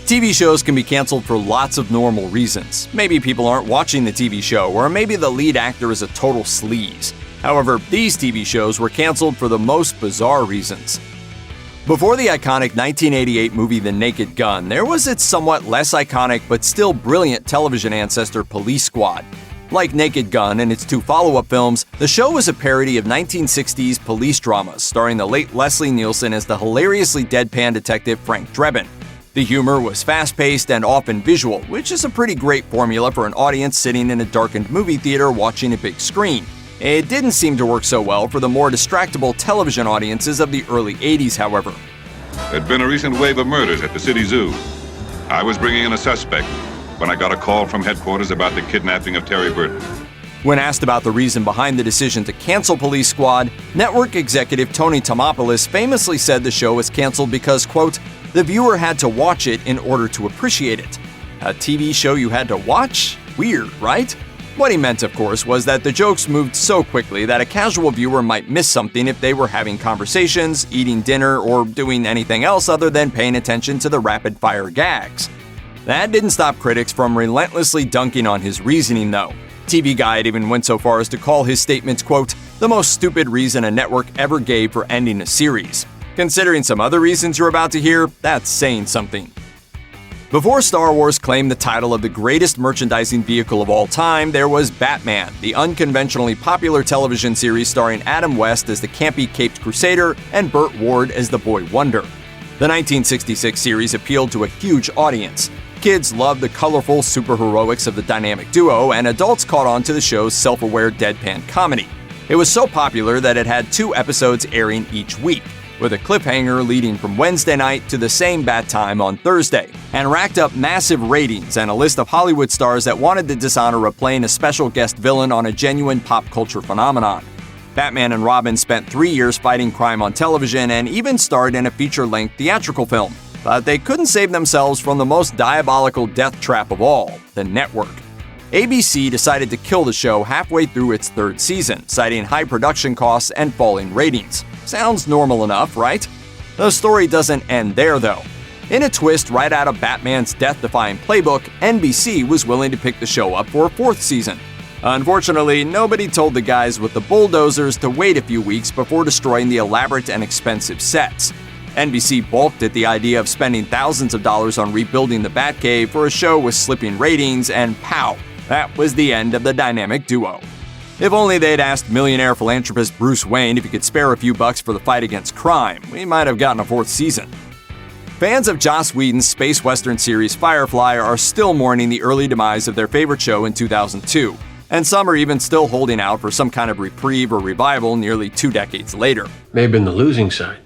TV shows can be canceled for lots of normal reasons. Maybe people aren't watching the TV show, or maybe the lead actor is a total sleaze. However, these TV shows were canceled for the most bizarre reasons. Before the iconic 1988 movie The Naked Gun, there was its somewhat less iconic but still brilliant television ancestor Police Squad. Like Naked Gun and its two follow-up films, the show was a parody of 1960s police dramas starring the late Leslie Nielsen as the hilariously deadpan detective Frank Drebin. The humor was fast-paced and often visual, which is a pretty great formula for an audience sitting in a darkened movie theater watching a big screen. It didn't seem to work so well for the more distractible television audiences of the early 80s, however. There'd been a recent wave of murders at the city zoo. I was bringing in a suspect when I got a call from headquarters about the kidnapping of Terry Burton. When asked about the reason behind the decision to cancel Police Squad, network executive Tony Tomopoulos famously said the show was canceled because, quote, the viewer had to watch it in order to appreciate it. A TV show you had to watch? Weird, right? What he meant, of course, was that the jokes moved so quickly that a casual viewer might miss something if they were having conversations, eating dinner, or doing anything else other than paying attention to the rapid-fire gags. That didn't stop critics from relentlessly dunking on his reasoning, though. TV Guide even went so far as to call his statements, quote, the most stupid reason a network ever gave for ending a series. Considering some other reasons you're about to hear, that's saying something. Before Star Wars claimed the title of the greatest merchandising vehicle of all time, there was Batman, the unconventionally popular television series starring Adam West as the campy Caped Crusader and Burt Ward as the Boy Wonder. The 1966 series appealed to a huge audience. Kids loved the colorful superheroics of the dynamic duo, and adults caught on to the show's self-aware deadpan comedy. It was so popular that it had 2 episodes airing each week, with a cliffhanger leading from Wednesday night to the same bat time on Thursday, and racked up massive ratings and a list of Hollywood stars that wanted the dishonor of playing a special guest villain on a genuine pop culture phenomenon. Batman and Robin spent 3 years fighting crime on television and even starred in a feature-length theatrical film. But they couldn't save themselves from the most diabolical death trap of all, the network. ABC decided to kill the show halfway through its 3rd season, citing high production costs and falling ratings. Sounds normal enough, right? The story doesn't end there, though. In a twist right out of Batman's death-defying playbook, NBC was willing to pick the show up for a 4th season. Unfortunately, nobody told the guys with the bulldozers to wait a few weeks before destroying the elaborate and expensive sets. NBC balked at the idea of spending thousands of dollars on rebuilding the Batcave for a show with slipping ratings, and pow, that was the end of the dynamic duo. If only they'd asked millionaire philanthropist Bruce Wayne if he could spare a few bucks for the fight against crime, we might have gotten a 4th season. Fans of Joss Whedon's space western series Firefly are still mourning the early demise of their favorite show in 2002, and some are even still holding out for some kind of reprieve or revival nearly 2 decades later. May have been the losing side.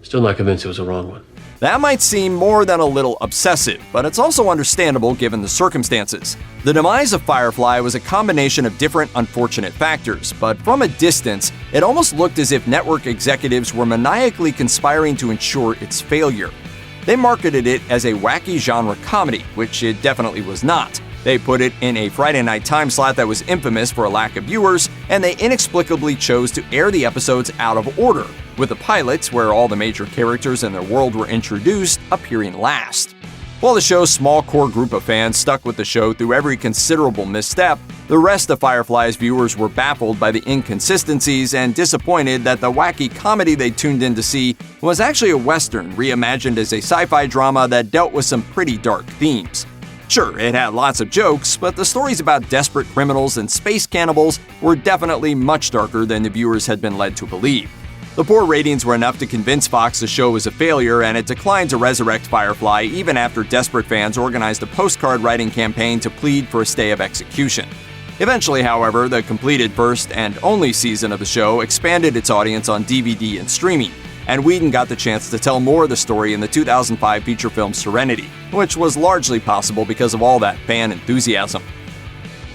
Still not convinced it was the wrong one. That might seem more than a little obsessive, but it's also understandable given the circumstances. The demise of Firefly was a combination of different unfortunate factors, but from a distance, it almost looked as if network executives were maniacally conspiring to ensure its failure. They marketed it as a wacky genre comedy, which it definitely was not. They put it in a Friday night time slot that was infamous for a lack of viewers, and they inexplicably chose to air the episodes out of order, with the pilots, where all the major characters and their world were introduced, appearing last. While the show's small core group of fans stuck with the show through every considerable misstep, the rest of Firefly's viewers were baffled by the inconsistencies and disappointed that the wacky comedy they tuned in to see was actually a western reimagined as a sci-fi drama that dealt with some pretty dark themes. Sure, it had lots of jokes, but the stories about desperate criminals and space cannibals were definitely much darker than the viewers had been led to believe. The poor ratings were enough to convince Fox the show was a failure, and it declined to resurrect Firefly even after desperate fans organized a postcard writing campaign to plead for a stay of execution. Eventually, however, the completed first and only season of the show expanded its audience on DVD and streaming, and Whedon got the chance to tell more of the story in the 2005 feature film Serenity, which was largely possible because of all that fan enthusiasm.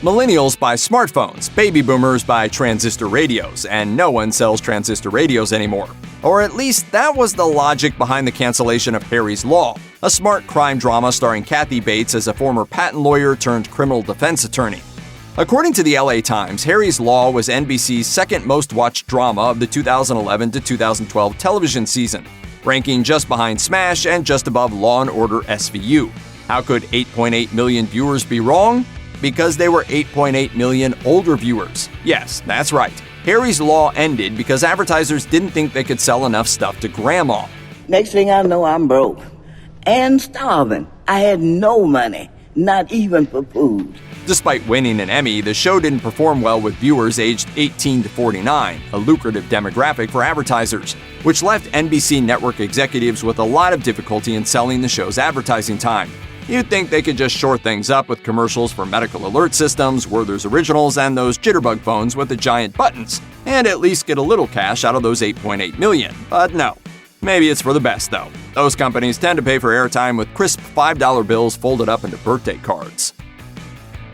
Millennials buy smartphones, baby boomers buy transistor radios, and no one sells transistor radios anymore. Or at least that was the logic behind the cancellation of Harry's Law, a smart crime drama starring Kathy Bates as a former patent lawyer turned criminal defense attorney. According to the LA Times, Harry's Law was NBC's second most watched drama of the 2011 to 2012 television season, ranking just behind Smash and just above Law & Order SVU. How could 8.8 million viewers be wrong? Because they were 8.8 million older viewers. Yes, that's right. Harry's Law ended because advertisers didn't think they could sell enough stuff to Grandma. Next thing I know, I'm broke and starving. I had no money, not even for food. Despite winning an Emmy, the show didn't perform well with viewers aged 18 to 49, a lucrative demographic for advertisers, which left NBC network executives with a lot of difficulty in selling the show's advertising time. You'd think they could just shore things up with commercials for medical alert systems, Werther's Originals, and those jitterbug phones with the giant buttons, and at least get a little cash out of those 8.8 million. But no. Maybe it's for the best, though. Those companies tend to pay for airtime with crisp $5 bills folded up into birthday cards.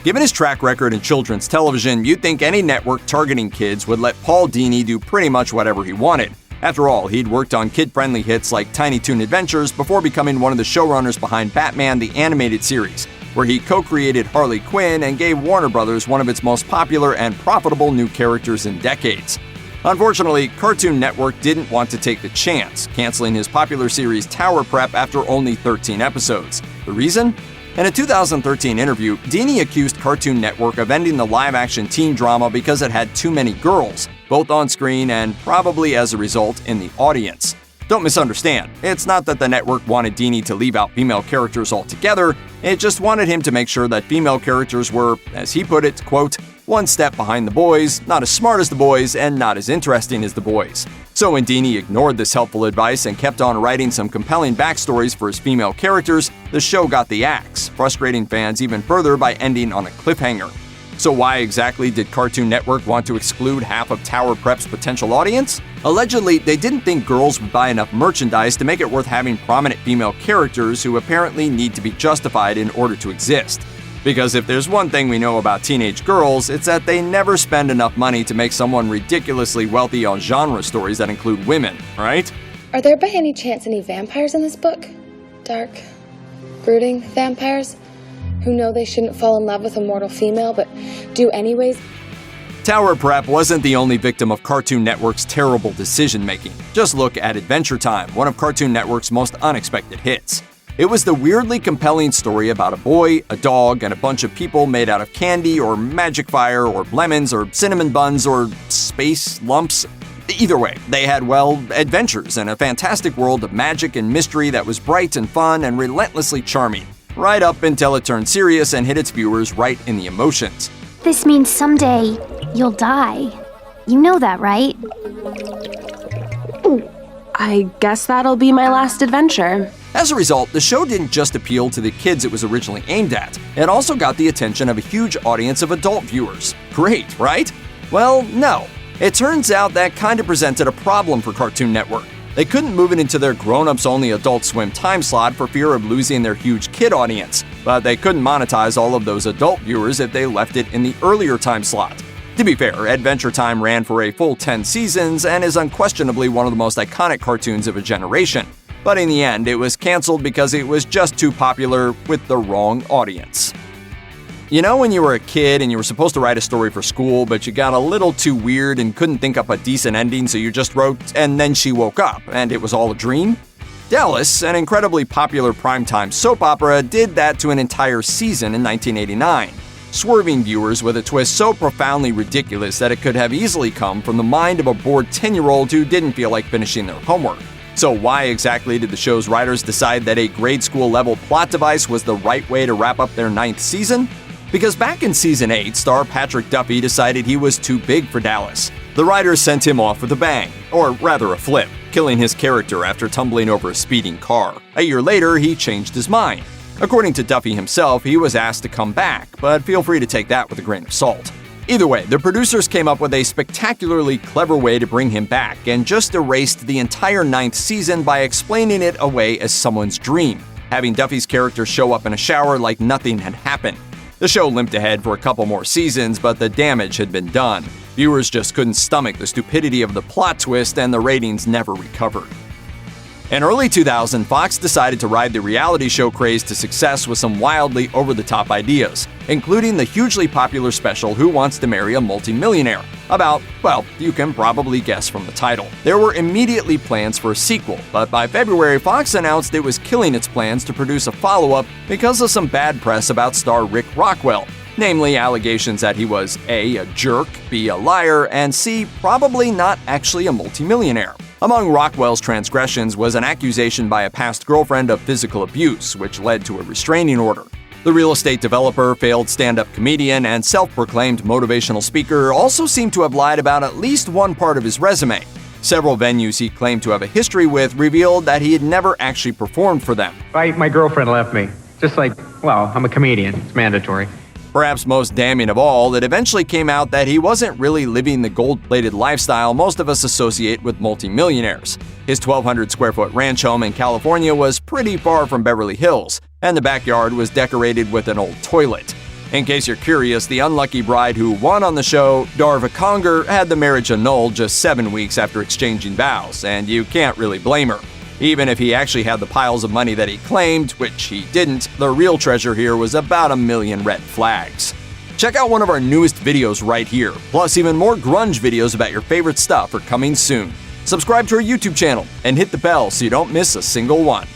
Given his track record in children's television, you'd think any network targeting kids would let Paul Dini do pretty much whatever he wanted. After all, he'd worked on kid-friendly hits like Tiny Toon Adventures before becoming one of the showrunners behind Batman the Animated Series, where he co-created Harley Quinn and gave Warner Brothers one of its most popular and profitable new characters in decades. Unfortunately, Cartoon Network didn't want to take the chance, canceling his popular series Tower Prep after only 13 episodes. The reason? In a 2013 interview, Dini accused Cartoon Network of ending the live-action teen drama because it had too many girls, both on screen and probably as a result in the audience. Don't misunderstand, it's not that the network wanted Dini to leave out female characters altogether, it just wanted him to make sure that female characters were, as he put it, quote, one step behind the boys, not as smart as the boys, and not as interesting as the boys. So when Dini ignored this helpful advice and kept on writing some compelling backstories for his female characters, the show got the axe, frustrating fans even further by ending on a cliffhanger. So why exactly did Cartoon Network want to exclude half of Tower Prep's potential audience? Allegedly, they didn't think girls would buy enough merchandise to make it worth having prominent female characters who apparently need to be justified in order to exist. Because if there's one thing we know about teenage girls, it's that they never spend enough money to make someone ridiculously wealthy on genre stories that include women, right? Are there by any chance any vampires in this book? Dark, brooding vampires? Who know they shouldn't fall in love with a mortal female, but do anyways? Tower Prep wasn't the only victim of Cartoon Network's terrible decision-making. Just look at Adventure Time, one of Cartoon Network's most unexpected hits. It was the weirdly compelling story about a boy, a dog, and a bunch of people made out of candy or magic fire or lemons or cinnamon buns or space lumps. Either way, they had, well, adventures in a fantastic world of magic and mystery that was bright and fun and relentlessly charming, right up until it turned serious and hit its viewers right in the emotions. This means someday you'll die. You know that, right? I guess that'll be my last adventure. As a result, the show didn't just appeal to the kids it was originally aimed at, it also got the attention of a huge audience of adult viewers. Great, right? Well, no. It turns out that kind of presented a problem for Cartoon Network. They couldn't move it into their grown-ups only Adult Swim time slot for fear of losing their huge kid audience, but they couldn't monetize all of those adult viewers if they left it in the earlier time slot. To be fair, Adventure Time ran for a full 10 seasons and is unquestionably one of the most iconic cartoons of a generation. But in the end, it was canceled because it was just too popular with the wrong audience. You know when you were a kid and you were supposed to write a story for school, but you got a little too weird and couldn't think up a decent ending, so you just wrote, "And then she woke up," and it was all a dream? Dallas, an incredibly popular primetime soap opera, did that to an entire season in 1989, swerving viewers with a twist so profoundly ridiculous that it could have easily come from the mind of a bored 10-year-old who didn't feel like finishing their homework. So why exactly did the show's writers decide that a grade school level plot device was the right way to wrap up their 9th season? Because back in season 8, star Patrick Duffy decided he was too big for Dallas. The writers sent him off with a bang, or rather a flip, killing his character after tumbling over a speeding car. A year later, he changed his mind. According to Duffy himself, he was asked to come back, but feel free to take that with a grain of salt. Either way, the producers came up with a spectacularly clever way to bring him back and just erased the entire 9th season by explaining it away as someone's dream, having Duffy's character show up in a shower like nothing had happened. The show limped ahead for a couple more seasons, but the damage had been done. Viewers just couldn't stomach the stupidity of the plot twist and the ratings never recovered. In early 2000, Fox decided to ride the reality show craze to success with some wildly over-the-top ideas, including the hugely popular special Who Wants to Marry a Multi-Millionaire? About, well, you can probably guess from the title. There were immediately plans for a sequel, but by February, Fox announced it was killing its plans to produce a follow-up because of some bad press about star Rick Rockwell, namely allegations that he was A, a jerk, B, a liar, and C, probably not actually a multimillionaire. Among Rockwell's transgressions was an accusation by a past girlfriend of physical abuse, which led to a restraining order. The real estate developer, failed stand-up comedian, and self-proclaimed motivational speaker also seemed to have lied about at least one part of his resume. Several venues he claimed to have a history with revealed that he had never actually performed for them. My girlfriend left me. Just like, well, I'm a comedian. It's mandatory. Perhaps most damning of all, it eventually came out that he wasn't really living the gold-plated lifestyle most of us associate with multimillionaires. His 1,200 square foot ranch home in California was pretty far from Beverly Hills, and the backyard was decorated with an old toilet. In case you're curious, the unlucky bride who won on the show, Darva Conger, had the marriage annulled just 7 weeks after exchanging vows, and you can't really blame her. Even if he actually had the piles of money that he claimed, which he didn't, the real treasure here was about 1 million red flags. Check out one of our newest videos right here. Plus, even more grunge videos about your favorite stuff are coming soon. Subscribe to our YouTube channel and hit the bell so you don't miss a single one.